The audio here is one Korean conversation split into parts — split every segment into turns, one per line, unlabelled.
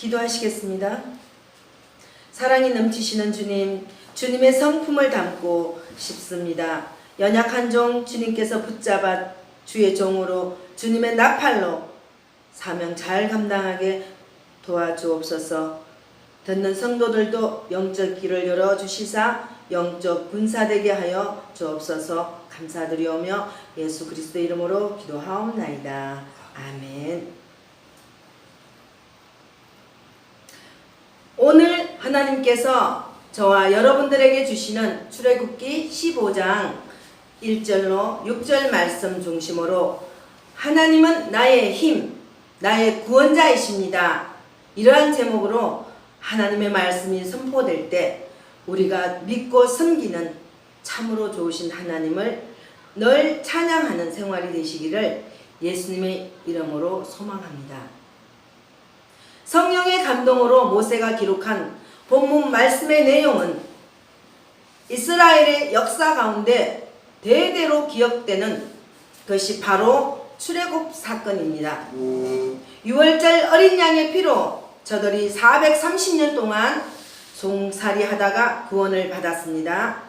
기도하시겠습니다. 사랑이 넘치시는 주님, 주님의 성품을 담고 싶습니다. 연약한 종 주님께서 붙잡아 주의 종으로 주님의 나팔로 사명 잘 감당하게 도와주옵소서. 듣는 성도들도 영적 길을 열어주시사 영적 군사되게 하여 주옵소서. 감사드리오며 예수 그리스도의 이름으로 기도하옵나이다. 아멘. 오늘 하나님께서 저와 여러분들에게 주시는 출애굽기 15장 1절로 6절 말씀 중심으로 하나님은 나의 힘, 나의 구원자이십니다. 이러한 제목으로 하나님의 말씀이 선포될 때 우리가 믿고 섬기는 참으로 좋으신 하나님을 늘 찬양하는 생활이 되시기를 예수님의 이름으로 소망합니다. 성령의 감동으로 모세가 기록한 본문 말씀의 내용은 이스라엘의 역사 가운데 대대로 기억되는 것이 바로 출애굽 사건입니다. 6월절 어린 양의 피로 저들이 430년 동안 종살이 하다가 구원을 받았습니다.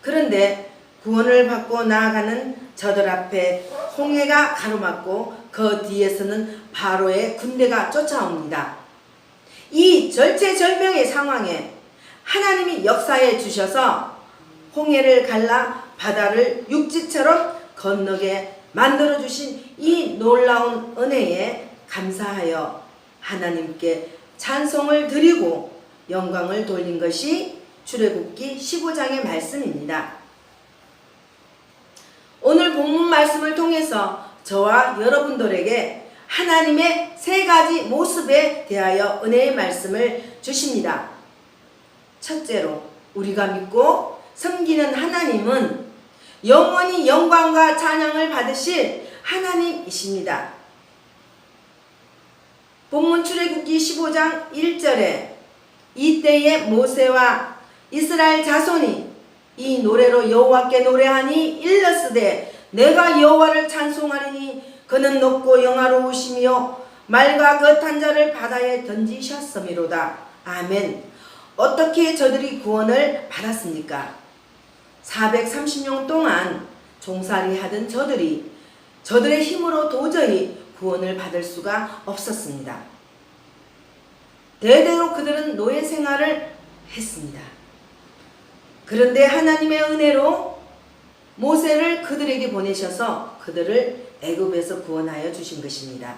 그런데 구원을 받고 나아가는 저들 앞에 홍해가 가로막고 그 뒤에서는 바로의 군대가 쫓아옵니다. 이 절체절명의 상황에 하나님이 역사해 주셔서 홍해를 갈라 바다를 육지처럼 건너게 만들어 주신 이 놀라운 은혜에 감사하여 하나님께 찬송을 드리고 영광을 돌린 것이 출애굽기 15장의 말씀입니다. 오늘 본문 말씀을 통해서 저와 여러분들에게 하나님의 세 가지 모습에 대하여 은혜의 말씀을 주십니다. 첫째로 우리가 믿고 섬기는 하나님은 영원히 영광과 찬양을 받으실 하나님이십니다. 본문 출애굽기 15장 1절에 이때에 모세와 이스라엘 자손이 이 노래로 여호와께 노래하니 일렀으되 내가 여호와를 찬송하리니 그는 높고 영화로우시며 말과 그 탄자를 바다에 던지셨음이로다. 아멘. 어떻게 저들이 구원을 받았습니까? 430년 동안 종살이 하던 저들의 힘으로 도저히 구원을 받을 수가 없었습니다. 대대로 그들은 노예 생활을 했습니다. 그런데 하나님의 은혜로 모세를 그들에게 보내셔서 그들을 애굽에서 구원하여 주신 것입니다.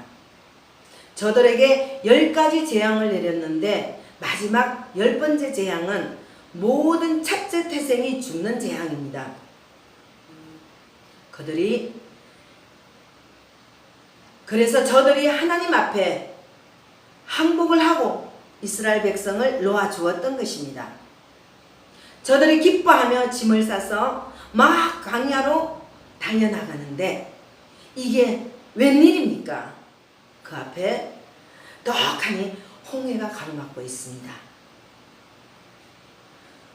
저들에게 10가지 재앙을 내렸는데 마지막 10번째 재앙은 모든 첫째 태생이 죽는 재앙입니다. 그래서 저들이 하나님 앞에 항복을 하고 이스라엘 백성을 놓아주었던 것입니다. 저들이 기뻐하며 짐을 싸서 막 광야로 달려나가는데 이게 웬일입니까? 그 앞에 떡하니 홍해가 가로막고 있습니다.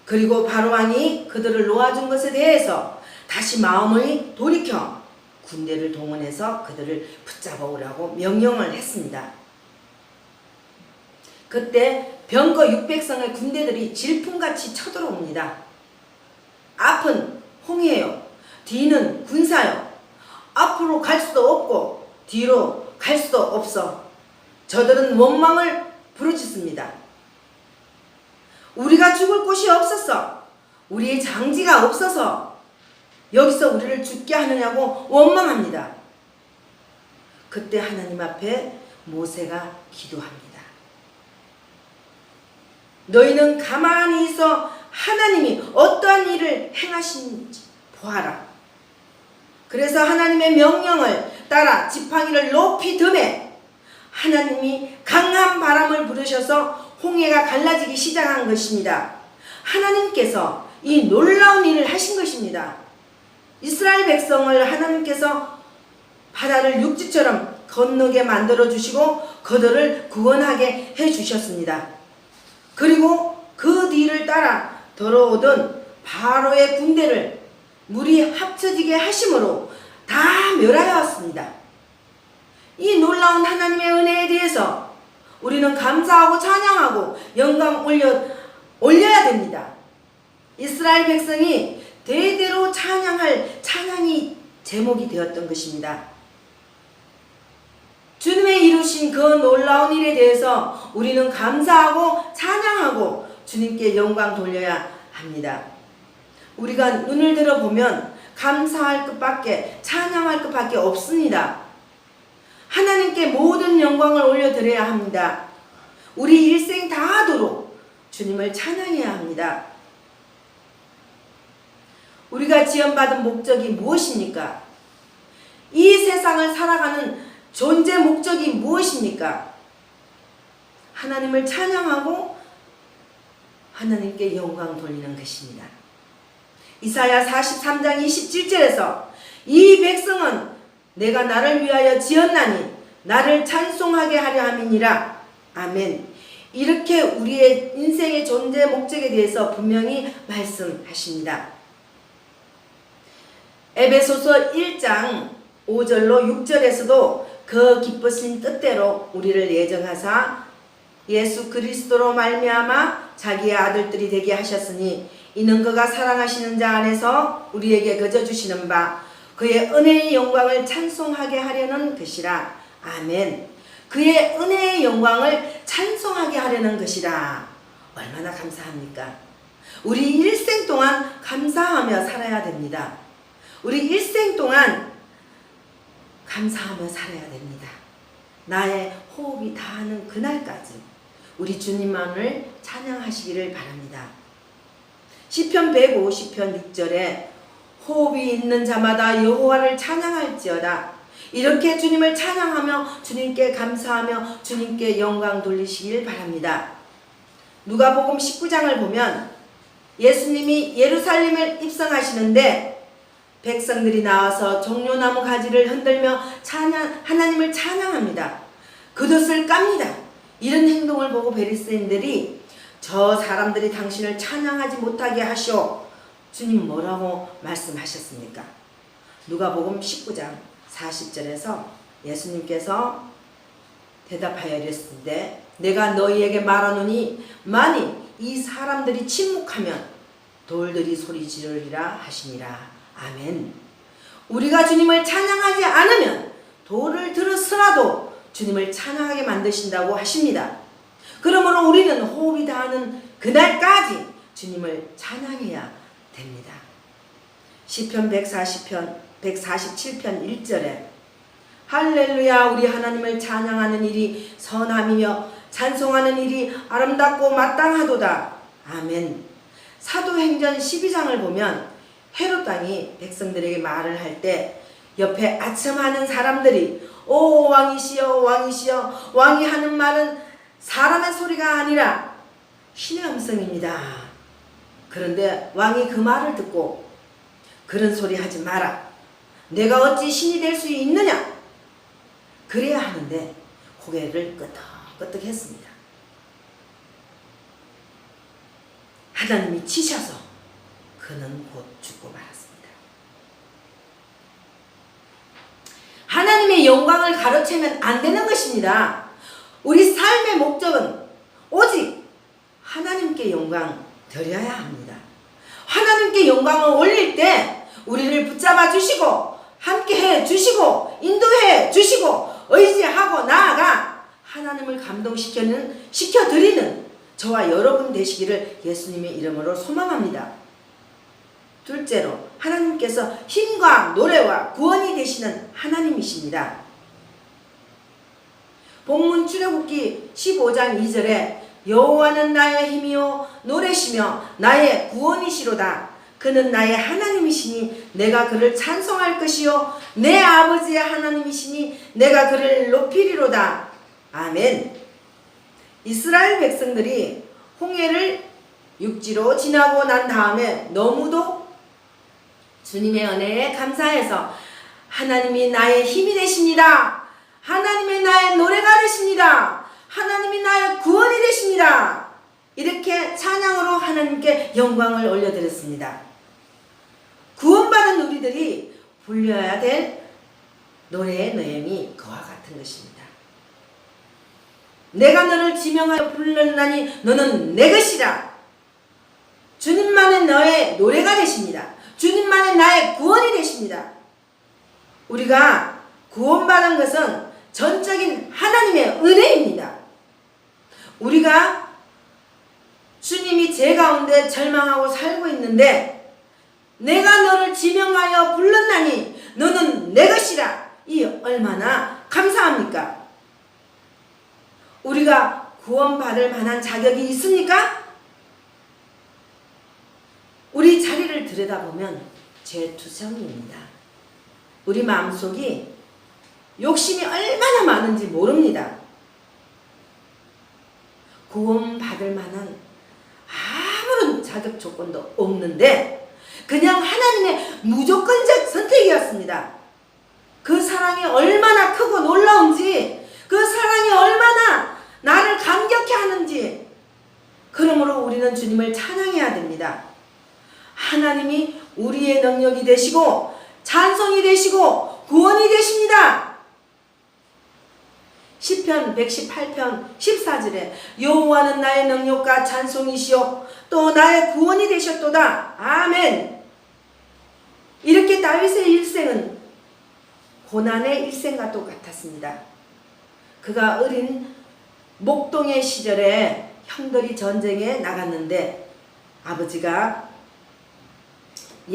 그리고 바로왕이 그들을 놓아준 것에 대해서 다시 마음을 돌이켜 군대를 동원해서 그들을 붙잡아 오라고 명령을 했습니다. 그때 병거 600성의 군대들이 질풍같이 쳐들어옵니다. 앞은 홍해요, 뒤는 군사요. 앞으로 갈 수도 없고 뒤로 갈 수도 없어. 저들은 원망을 부르짖습니다. 우리가 죽을 곳이 없었어. 우리의 장지가 없어서 여기서 우리를 죽게 하느냐고 원망합니다. 그때 하나님 앞에 모세가 기도합니다. 너희는 가만히 있어 하나님이 어떠한 일을 행하시는지 보아라. 그래서 하나님의 명령을 따라 지팡이를 높이 드매 하나님이 강한 바람을 부르셔서 홍해가 갈라지기 시작한 것입니다. 하나님께서 이 놀라운 일을 하신 것입니다. 이스라엘 백성을 하나님께서 바다를 육지처럼 건너게 만들어 주시고 그들을 구원하게 해 주셨습니다. 그리고 그 뒤를 따라 들어오던 바로의 군대를 물이 합쳐지게 하심으로 다 멸하였습니다. 이 놀라운 하나님의 은혜에 대해서 우리는 감사하고 찬양하고 영광 올려야 됩니다. 이스라엘 백성이 대대로 찬양할 찬양이 제목이 되었던 것입니다. 주님의 이루신 그 놀라운 일에 대해서 우리는 감사하고 찬양하고 주님께 영광 돌려야 합니다. 우리가 눈을 들어보면 감사할 것밖에 찬양할 것밖에 없습니다. 하나님께 모든 영광을 올려드려야 합니다. 우리 일생 다하도록 주님을 찬양해야 합니다. 우리가 지원받은 목적이 무엇입니까? 이 세상을 살아가는 존재 목적이 무엇입니까? 하나님을 찬양하고 하나님께 영광 돌리는 것입니다. 이사야 43장 27절에서 이 백성은 내가 나를 위하여 지었나니 나를 찬송하게 하려 함이니라. 아멘. 이렇게 우리의 인생의 존재 목적에 대해서 분명히 말씀하십니다. 에베소서 1장 5절로 6절에서도 그 기쁘신 뜻대로 우리를 예정하사 예수 그리스도로 말미암아 자기의 아들들이 되게 하셨으니 이는 그가 사랑하시는 자 안에서 우리에게 거저 주시는 바 그의 은혜의 영광을 찬송하게 하려는 것이라. 아멘. 그의 은혜의 영광을 찬송하게 하려는 것이라. 얼마나 감사합니까? 우리 일생 동안 감사하며 살아야 됩니다. 우리 일생 동안 감사하며 살아야 됩니다. 나의 호흡이 다하는 그날까지 우리 주님만을 찬양하시기를 바랍니다. 시편 150편 6절에 호흡이 있는 자마다 여호와를 찬양할지어다. 이렇게 주님을 찬양하며 주님께 감사하며 주님께 영광 돌리시길 바랍니다. 누가복음 19장을 보면 예수님이 예루살렘을 입성하시는데 백성들이 나와서 종려나무 가지를 흔들며 하나님을 찬양합니다. 겉옷을 깝니다. 이런 행동을 보고 바리새인들이 저 사람들이 당신을 찬양하지 못하게 하시오. 주님 뭐라고 말씀하셨습니까? 누가복음 19장 40절에서 예수님께서 대답하여 이랬는데 내가 너희에게 말하노니 만일 이 사람들이 침묵하면 돌들이 소리 지르리라 하시니라. 아멘. 우리가 주님을 찬양하지 않으면 돌을 들었으라도 주님을 찬양하게 만드신다고 하십니다. 그러므로 우리는 호흡이 닿는 그날까지 주님을 찬양해야 됩니다. 시편 147편 1절에 할렐루야 우리 하나님을 찬양하는 일이 선함이며 찬송하는 일이 아름답고 마땅하도다. 아멘. 사도행전 12장을 보면 헤롯 왕이 백성들에게 말을 할 때 옆에 아첨하는 사람들이 오 왕이시여 왕이시여 왕이 하는 말은 사람의 소리가 아니라 신의 음성입니다. 그런데 왕이 그 말을 듣고 그런 소리 하지 마라. 내가 어찌 신이 될 수 있느냐. 그래야 하는데 고개를 끄덕끄덕 했습니다. 하나님이 치셔서 그는 곧 죽고 말았습니다. 하나님의 영광을 가로채면 안 되는 것입니다. 우리 삶의 목적은 오직 하나님께 영광 드려야 합니다. 하나님께 영광을 올릴 때 우리를 붙잡아 주시고 함께 해 주시고 인도해 주시고 의지하고 나아가 하나님을 시켜드리는 저와 여러분 되시기를 예수님의 이름으로 소망합니다. 둘째로 하나님께서 힘과 노래와 구원이 되시는 하나님이십니다. 본문 출애굽기 15장 2절에 여호와는 나의 힘이요 노래시며 나의 구원이시로다. 그는 나의 하나님이시니 내가 그를 찬송할 것이요 내 아버지의 하나님이시니 내가 그를 높이리로다. 아멘. 이스라엘 백성들이 홍해를 육지로 지나고 난 다음에 너무도 주님의 은혜에 감사해서 하나님이 나의 힘이 되십니다. 하나님이 나의 노래가 되십니다. 하나님이 나의 구원이 되십니다. 이렇게 찬양으로 하나님께 영광을 올려드렸습니다. 구원받은 우리들이 불려야 될 노래의 내용이 그와 같은 것입니다. 내가 너를 지명하여 불렀나니 너는 내 것이라. 주님만의 너의 노래가 되십니다. 주님만의 나의 구원이 되십니다. 우리가 구원받은 것은 전적인 하나님의 은혜입니다. 우리가 주님이 제 가운데 절망하고 살고 있는데 내가 너를 지명하여 불렀나니 너는 내 것이라. 이 얼마나 감사합니까? 우리가 구원받을 만한 자격이 있습니까? 우리 자리를 들여다보면 죄투성이입니다. 우리 마음속이 욕심이 얼마나 많은지 모릅니다. 구원받을 만한 아무런 자격 조건도 없는데 그냥 하나님의 무조건적 선택이었습니다. 그 사랑이 얼마나 크고 놀라운지, 그 사랑이 얼마나 나를 감격해 하는지, 그러므로 우리는 주님을 찬양해야 됩니다. 하나님이 우리의 능력이 되시고 찬송이 되시고 구원이 되십니다. 시편 118편 14절에 여호와는 나의 능력과 찬송이시요 또 나의 구원이 되셨도다. 아멘. 이렇게 다윗의 일생은 고난의 일생과 똑같았습니다. 그가 어린 목동의 시절에 형들이 전쟁에 나갔는데 아버지가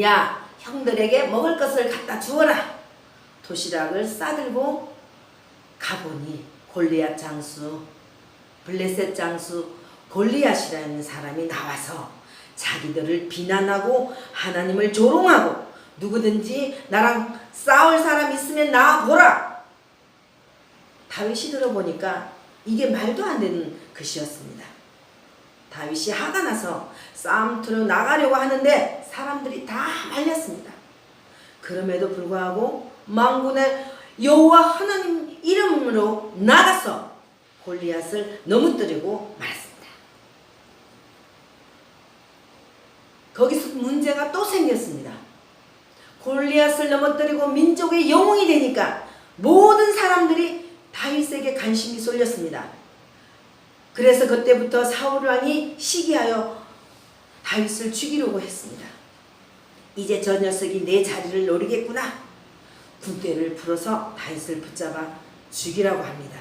야, 형들에게 먹을 것을 갖다 주어라. 도시락을 싸들고 가보니 골리앗 장수, 블레셋 장수 골리앗이라는 사람이 나와서 자기들을 비난하고 하나님을 조롱하고 누구든지 나랑 싸울 사람 있으면 나와보라. 다윗이 들어보니까 이게 말도 안 되는 것이었습니다. 다윗이 화가 나서 싸움터로 나가려고 하는데 사람들이 다 말렸습니다. 그럼에도 불구하고 만군의 여호와 하나님 이름으로 나가서 골리앗을 넘어뜨리고 말았습니다. 거기서 문제가 또 생겼습니다. 골리앗을 넘어뜨리고 민족의 영웅이 되니까 모든 사람들이 다윗에게 관심이 쏠렸습니다. 그래서 그때부터 사울 왕이 시기하여 다윗을 죽이려고 했습니다. 이제 저 녀석이 내 자리를 노리겠구나. 군대를 풀어서 다윗을 붙잡아 죽이라고 합니다.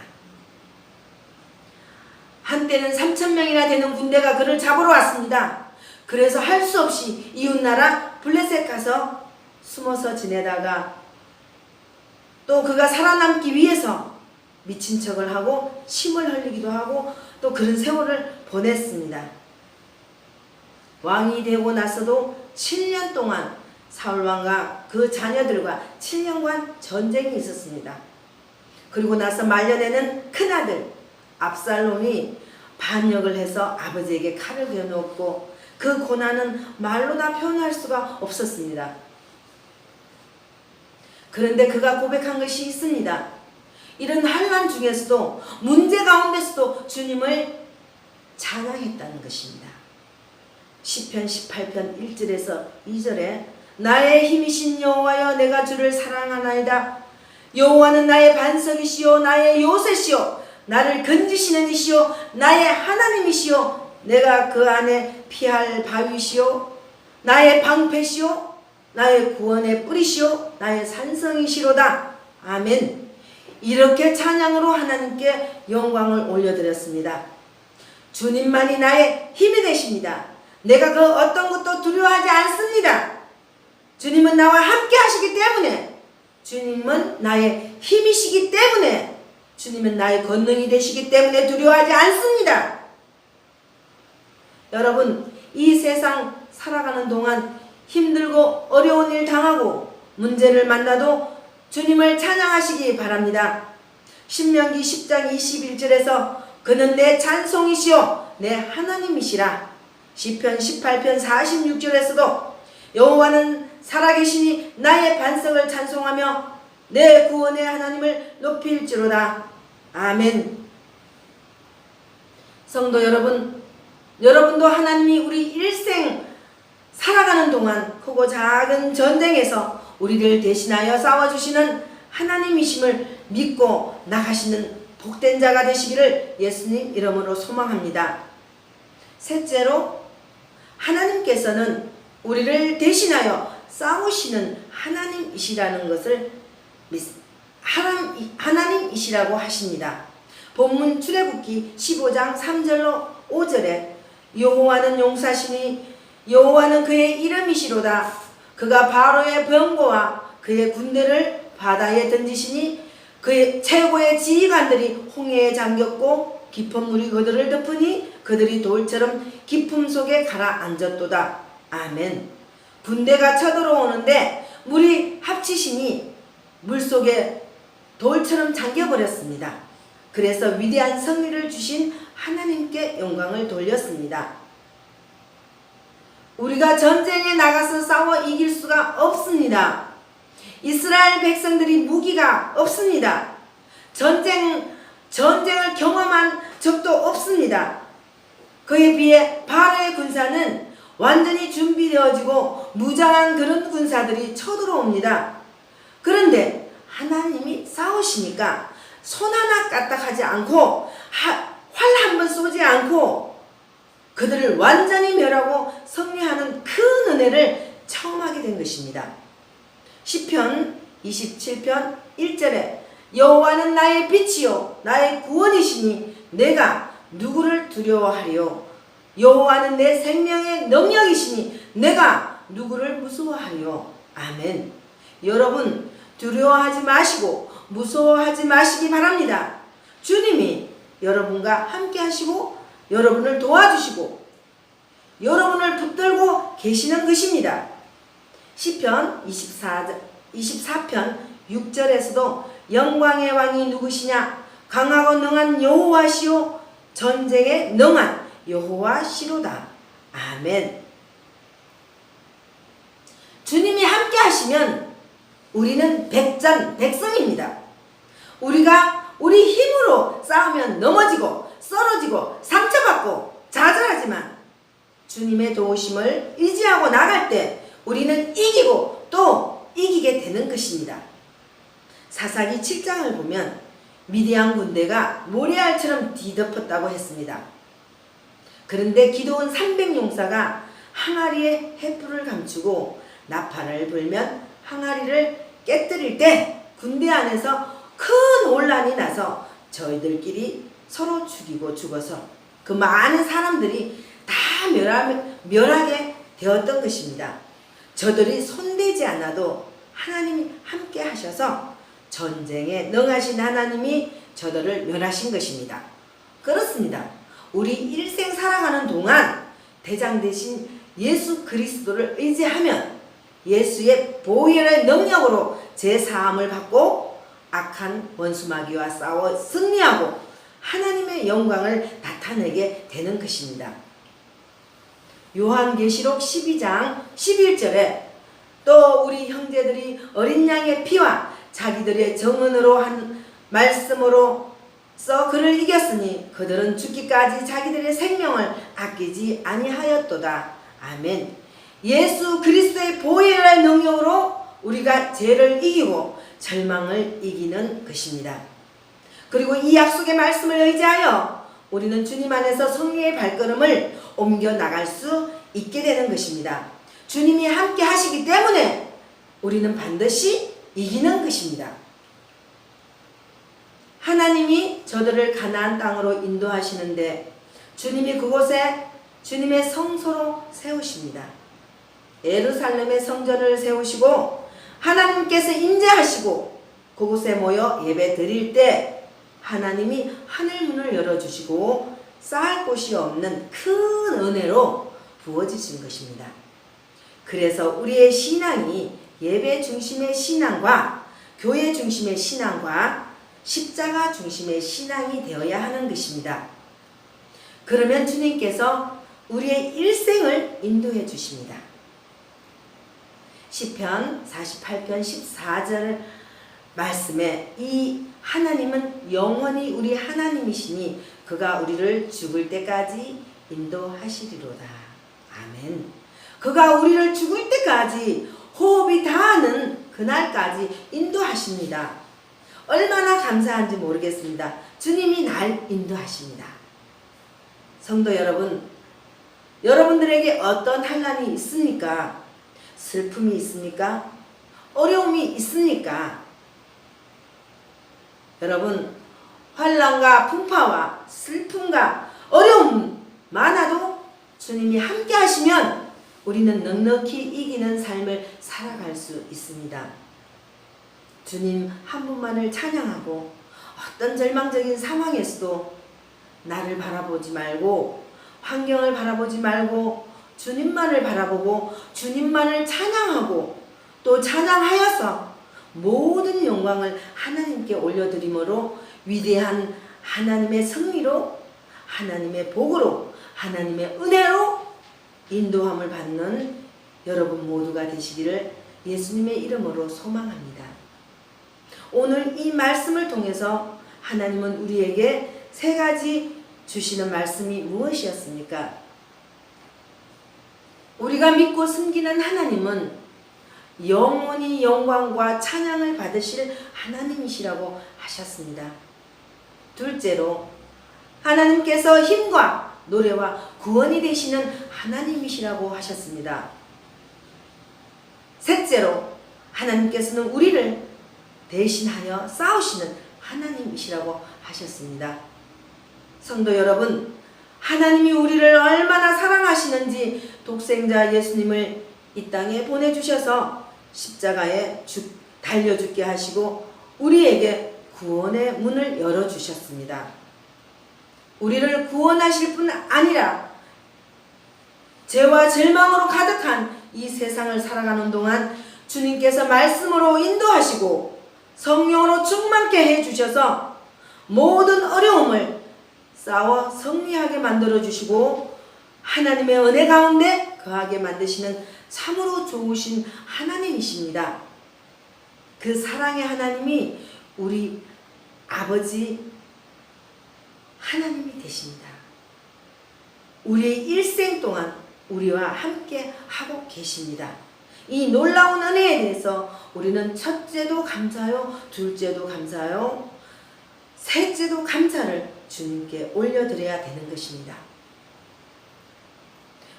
한때는 3,000명이나 되는 군대가 그를 잡으러 왔습니다. 그래서 할 수 없이 이웃나라 블레셋 가서 숨어서 지내다가 또 그가 살아남기 위해서 미친 척을 하고 침을 흘리기도 하고 또 그런 세월을 보냈습니다. 왕이 되고 나서도 7년 동안 사울왕과 그 자녀들과 7년간 전쟁이 있었습니다. 그리고 나서 말년에는 큰아들 압살롬이 반역을 해서 아버지에게 칼을 겨누었고 그 고난은 말로 다 표현할 수가 없었습니다. 그런데 그가 고백한 것이 있습니다. 이런 환난 중에서도 문제 가운데서도 주님을 찬양했다는 것입니다. 시편 18편 1절에서 2절에 나의 힘이신 여호와여 내가 주를 사랑하나이다. 여호와는 나의 반석이시요 나의 요새시요 나를 건지시는 이시요 나의 하나님이시요 내가 그 안에 피할 바위시요 나의 방패시요 나의 구원의 뿌리시요 나의 산성이시로다. 아멘. 이렇게 찬양으로 하나님께 영광을 올려드렸습니다. 주님만이 나의 힘이 되십니다. 내가 그 어떤 것도 두려워하지 않습니다. 주님은 나와 함께 하시기 때문에, 주님은 나의 힘이시기 때문에, 주님은 나의 권능이 되시기 때문에 두려워하지 않습니다. 여러분, 이 세상 살아가는 동안 힘들고 어려운 일 당하고 문제를 만나도 주님을 찬양하시기 바랍니다. 신명기 10장 21절에서 그는 내 찬송이시요 내 하나님이시라. 시편 18편 46절에서도 여호와는 살아계시니 나의 반석을 찬송하며 내 구원의 하나님을 높일지로다. 아멘. 성도 여러분, 여러분도 하나님이 우리 일생 살아가는 동안 크고 작은 전쟁에서 우리를 대신하여 싸워주시는 하나님이심을 믿고 나가시는 복된 자가 되시기를 예수님 이름으로 소망합니다. 셋째로, 하나님께서는 우리를 대신하여 싸우시는 하나님이시라는 것을 하나님이시라고 하십니다. 본문 출애굽기 15장 3절로 5절에 여호와는 용사시니 여호와는 그의 이름이시로다. 그가 바로의 병거와 그의 군대를 바다에 던지시니 그의 최고의 지휘관들이 홍해에 잠겼고 깊은 물이 그들을 덮으니 그들이 돌처럼 깊음 속에 가라앉았도다. 아멘. 군대가 쳐들어오는데 물이 합치시니 물속에 돌처럼 잠겨버렸습니다. 그래서 위대한 승리를 주신 하나님께 영광을 돌렸습니다. 우리가 전쟁에 나가서 싸워 이길 수가 없습니다. 이스라엘 백성들이 무기가 없습니다. 전쟁을 경험한 적도 없습니다. 그에 비해 바로의 군사는 완전히 준비되어지고 무장한 그런 군사들이 쳐들어옵니다. 그런데 하나님이 싸우시니까 손 하나 까딱하지 않고 활 한 번 쏘지 않고 그들을 완전히 멸하고 승리하는 큰 은혜를 체험하게 된 것입니다. 시편 27편 1절에 여호와는 나의 빛이요 나의 구원이시니 내가 누구를 두려워하리요. 여호와는 내 생명의 능력이시니 내가 누구를 무서워하리요. 아멘. 여러분, 두려워하지 마시고 무서워하지 마시기 바랍니다. 주님이 여러분과 함께 하시고 여러분을 도와주시고 여러분을 붙들고 계시는 것입니다. 시편 24편 6절에서도 영광의 왕이 누구시냐? 강하고 능한 여호와시요 전쟁에 능한 여호와시로다. 아멘. 주님이 함께 하시면 우리는 백전백승입니다. 우리가 우리 힘으로 싸우면 넘어지고 쓰러지고 상처받고 좌절하지만 주님의 도우심을 의지하고 나갈 때 우리는 이기고 또 이기게 되는 것입니다. 사사기 7장을 보면 미디안 군대가 모래알처럼 뒤덮었다고 했습니다. 그런데 기드온 300용사가 항아리에 횃불을 감추고 나팔을 불면 항아리를 깨뜨릴 때 군대 안에서 큰 혼란이 나서 저희들끼리 서로 죽이고 죽어서 그 많은 사람들이 다 멸하게 되었던 것입니다. 저들이 손대지 않아도 하나님이 함께 하셔서 전쟁에 능하신 하나님이 저들을 멸하신 것입니다. 그렇습니다. 우리 일생 살아가는 동안 대장 대신 예수 그리스도를 의지하면 예수의 보혈의 능력으로 제사함을 받고 악한 원수마귀와 싸워 승리하고 하나님의 영광을 나타내게 되는 것입니다. 요한계시록 12장 11절에 또 우리 형제들이 어린 양의 피와 자기들의 정언으로 한 말씀으로써 그를 이겼으니 그들은 죽기까지 자기들의 생명을 아끼지 아니하였도다. 아멘. 예수 그리스도의 보혈의 능력으로 우리가 죄를 이기고 절망을 이기는 것입니다. 그리고 이 약속의 말씀을 의지하여 우리는 주님 안에서 승리의 발걸음을 옮겨 나갈 수 있게 되는 것입니다. 주님이 함께 하시기 때문에 우리는 반드시 이기는 것입니다. 하나님이 저들을 가나안 땅으로 인도하시는데 주님이 그곳에 주님의 성소로 세우십니다. 예루살렘의 성전을 세우시고 하나님께서 임재하시고 그곳에 모여 예배 드릴 때 하나님이 하늘문을 열어주시고 쌓을 곳이 없는 큰 은혜로 부어주신 것입니다. 그래서 우리의 신앙이 예배 중심의 신앙과 교회 중심의 신앙과 십자가 중심의 신앙이 되어야 하는 것입니다. 그러면 주님께서 우리의 일생을 인도해 주십니다. 시편 48편 14절 말씀에 이 하나님은 영원히 우리 하나님이시니 그가 우리를 죽을 때까지 인도하시리로다. 아멘. 그가 우리를 죽을 때까지 호흡이 닿는 그날까지 인도하십니다. 얼마나 감사한지 모르겠습니다. 주님이 날 인도하십니다. 성도 여러분, 여러분들에게 어떤 환난이 있습니까? 슬픔이 있습니까? 어려움이 있습니까? 여러분, 환난과 풍파와 슬픔과 어려움 많아도 주님이 함께 하시면 우리는 넉넉히 이기는 삶을 살아갈 수 있습니다. 주님 한 분만을 찬양하고 어떤 절망적인 상황에서도 나를 바라보지 말고 환경을 바라보지 말고 주님만을 바라보고 주님만을 찬양하고 또 찬양하여서 모든 영광을 하나님께 올려드림으로 위대한 하나님의 승리로 하나님의 복으로 하나님의 은혜로 인도함을 받는 여러분 모두가 되시기를 예수님의 이름으로 소망합니다. 오늘 이 말씀을 통해서 하나님은 우리에게 세 가지 주시는 말씀이 무엇이었습니까? 우리가 믿고 섬기는 하나님은 영원히 영광과 찬양을 받으실 하나님이시라고 하셨습니다. 둘째로, 하나님께서 힘과 노래와 구원이 되시는 하나님이시라고 하셨습니다. 셋째로, 하나님께서는 우리를 대신하여 싸우시는 하나님이시라고 하셨습니다. 성도 여러분, 하나님이 우리를 얼마나 사랑하시는지 독생자 예수님을 이 땅에 보내주셔서 십자가에 달려 죽게 하시고 우리에게 구원의 문을 열어주셨습니다. 우리를 구원하실 뿐 아니라 죄와 절망으로 가득한 이 세상을 살아가는 동안 주님께서 말씀으로 인도하시고 성령으로 충만케 해주셔서 모든 어려움을 싸워 승리하게 만들어주시고 하나님의 은혜 가운데 거하게 만드시는 참으로 좋으신 하나님이십니다. 그 사랑의 하나님이 우리 아버지 하나님이 되십니다. 우리의 일생 동안 우리와 함께 하고 계십니다. 이 놀라운 은혜에 대해서 우리는 첫째도 감사요, 둘째도 감사요, 셋째도 감사를 주님께 올려드려야 되는 것입니다.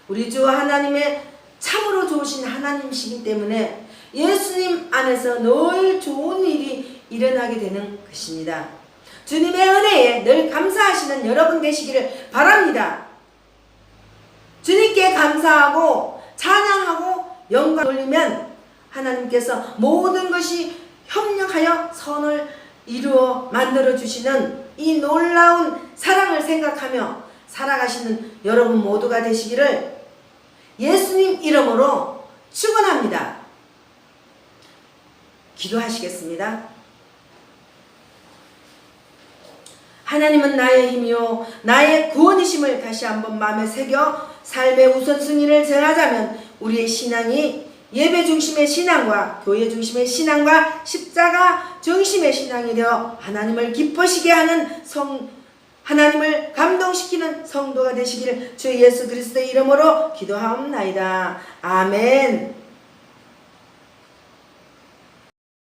우리 주 하나님의 참으로 좋으신 하나님이시기 때문에 예수님 안에서 늘 좋은 일이 일어나게 되는 것입니다. 주님의 은혜에 늘 감사하시는 여러분 되시기를 바랍니다. 주님께 감사하고 찬양하고 영광 돌리면 하나님께서 모든 것이 협력하여 선을 이루어 만들어 주시는 이 놀라운 사랑을 생각하며 살아가시는 여러분 모두가 되시기를 예수님 이름으로 축원합니다. 기도하시겠습니다. 하나님은 나의 힘이요 나의 구원이심을 다시 한번 마음에 새겨 삶의 우선순위를 정하자면 우리의 신앙이 예배 중심의 신앙과 교회 중심의 신앙과 십자가 중심의 신앙이 되어 하나님을 기쁘시게 하는 하나님을 감동시키는 성도가 되시기를 주 예수 그리스도의 이름으로 기도하옵나이다. 아멘.